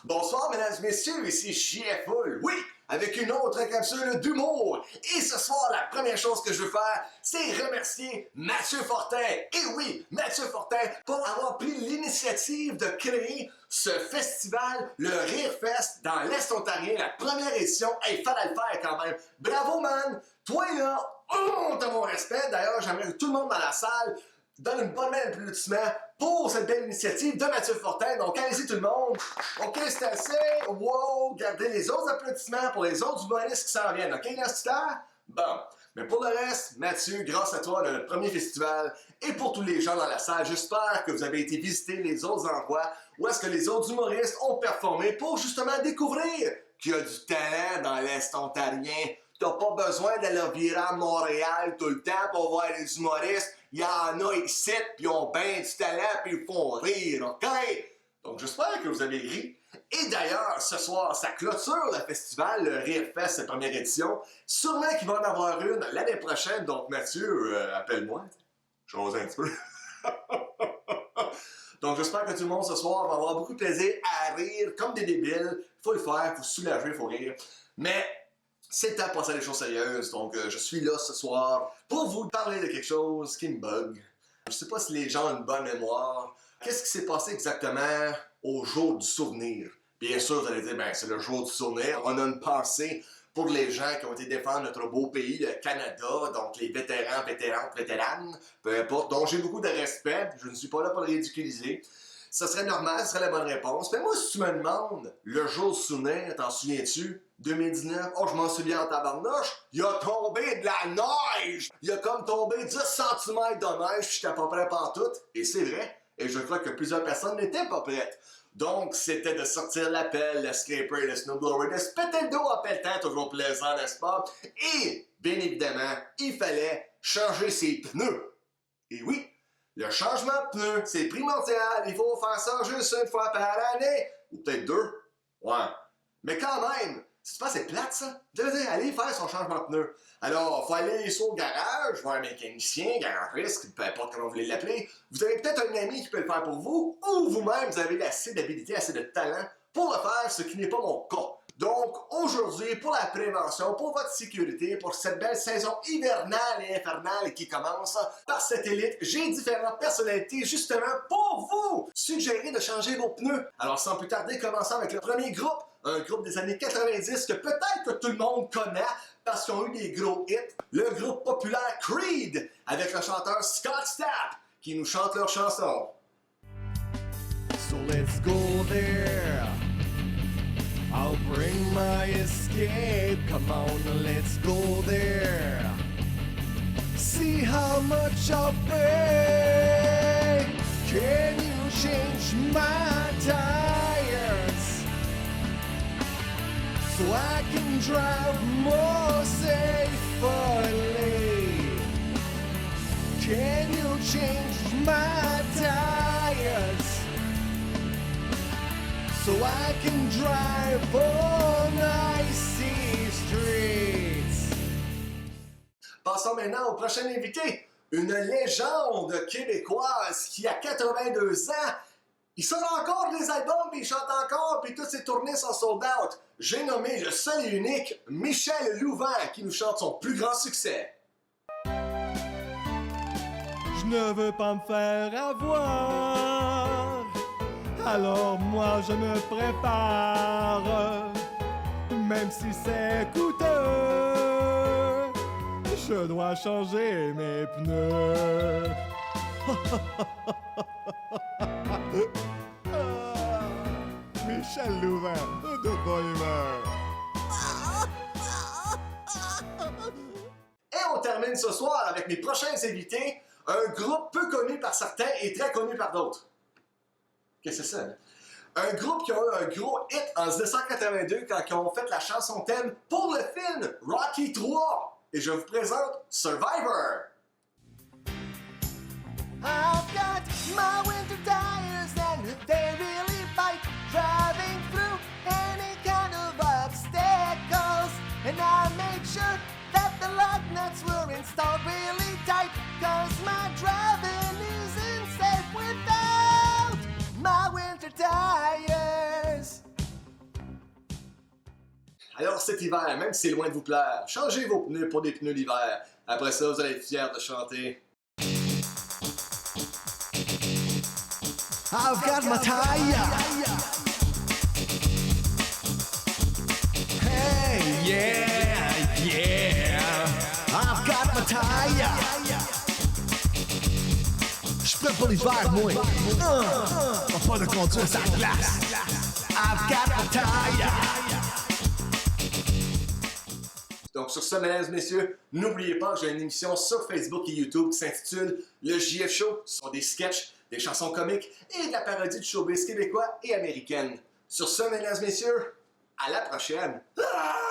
Bonsoir, mesdames et messieurs, ici JFUL, oui, avec une autre capsule d'humour. Et ce soir, la première chose que je veux faire, c'est remercier Mathieu Fortin. Et oui, Mathieu Fortin, pour avoir pris l'initiative de créer ce festival, le Rire Fest, dans l'Est ontarien, la première édition. Hey, fallait le faire quand même. Bravo, man! Toi, là, t'as mon respect. D'ailleurs, j'aimerais que tout le monde dans la salle donne une bonne main d'applaudissement pour cette belle initiative de Mathieu Fortin. Donc, allez-y tout le monde. OK, c'est assez. Wow, gardez les autres applaudissements pour les autres humoristes qui s'en viennent. OK, là, bon. Mais pour le reste, Mathieu, grâce à toi, le premier festival, et pour tous les gens dans la salle, j'espère que vous avez été visiter les autres endroits où est-ce que les autres humoristes ont performé pour justement découvrir qu'il y a du talent dans l'Est ontarien. T'as pas besoin d'aller virer à Montréal tout le temps pour voir les humoristes. Il y en a ici, pis ils ont bien du talent, pis ils font rire, OK? Donc j'espère que vous avez ri. Et d'ailleurs, ce soir, ça clôture le festival, le Rire Fest, cette première édition. Sûrement qu'il va en avoir une l'année prochaine, donc Mathieu, appelle-moi. J'ose un petit peu. Donc j'espère que tout le monde ce soir va avoir beaucoup de plaisir à rire comme des débiles. Faut le faire, faut se soulager, faut rire. Mais c'est le temps de passer à des choses sérieuses, donc je suis là ce soir pour vous parler de quelque chose qui me bug. Je sais pas si les gens ont une bonne mémoire. Qu'est-ce qui s'est passé exactement au jour du souvenir? Bien sûr, vous allez dire, ben c'est le jour du souvenir. On a une pensée pour les gens qui ont été défendre notre beau pays, le Canada, donc les vétérans, vétérantes, vétéranes, peu importe, dont j'ai beaucoup de respect. Je ne suis pas là pour le ridiculiser. Ça serait normal, ce serait la bonne réponse. Mais moi, si tu me demandes, le jour du souvenir, t'en souviens-tu? 2019? Oh, je m'en souviens en tabarnouche. Il a tombé de la neige! Il a comme tombé 10 cm de neige, puis j'étais pas prêt pantoute. Et c'est vrai. Et je crois que plusieurs personnes n'étaient pas prêtes. Donc, c'était de sortir la pelle, le scraper, le snowblower, de se péter le dos en pelletant, toujours plaisant, n'est-ce pas? Et, bien évidemment, il fallait changer ses pneus. Et oui, le changement de pneus, c'est primordial. Il faut faire ça juste une fois par année. Ou peut-être deux. Ouais. Mais quand même, c'est plate, ça. Je veux dire, aller faire son changement de pneus. Alors, il faut aller sur le garage, voir un mécanicien, garagiste, peu importe comment vous voulez l'appeler. Vous avez peut-être un ami qui peut le faire pour vous, ou vous-même, vous avez assez d'habilité, assez de talent pour le faire, ce qui n'est pas mon cas. Donc, aujourd'hui, pour la prévention, pour votre sécurité, pour cette belle saison hivernale et infernale qui commence par cette élite, j'ai différentes personnalités justement pour vous suggérer de changer vos pneus. Alors, sans plus tarder, commençons avec le premier groupe, un groupe des années 90 que peut-être que tout le monde connaît parce qu'ils ont eu des gros hits. Le groupe populaire Creed avec le chanteur Scott Stapp qui nous chante leur chanson. So let's go there. I'll bring my escape. Come on, let's go there. See how much I'll pay. Can you change my tires so I can drive more safely? Can you change my tires so I can drive on icy streets? Passons maintenant au prochain invité, une légende québécoise qui a 82 ans. Il sort encore des albums, puis il chante encore, puis toutes ses tournées sont sold out. J'ai nommé le seul et unique Michel Louvain qui nous chante son plus grand succès. Je ne veux pas me faire avoir, alors moi je me prépare, même si c'est coûteux, je dois changer mes pneus. Michel Louvain, de bonne humeur. Et on termine ce soir avec mes prochains invités, un groupe peu connu par certains et très connu par d'autres. Qu'est-ce que c'est ça? Hein? Un groupe qui a eu un gros hit en 1982 quand ils ont fait la chanson thème pour le film Rocky 3. Et je vous présente Survivor. I've got my winter tires and they really bite, driving through any kind of obstacles. And I made sure that the lug nuts were installed really tight, cause my driving isn't safe without my winter tires. Alors cet hiver, même si c'est loin de vous plaire, changez vos pneus pour des pneus d'hiver. Après ça, vous allez être fiers de chanter. I've got my tire. Hey, yeah, yeah. I've got my tire. J'suis prêt pour l'hiver, moi. Pas de conduire sa glace. I've got my tire. Donc sur ce, mesdames et messieurs, n'oubliez pas que j'ai une émission sur Facebook et YouTube qui s'intitule Le JF Show. Ce sont des sketchs, des chansons comiques et de la parodie du showbiz québécois et américaine. Sur ce, mesdames et messieurs, à la prochaine! Ah!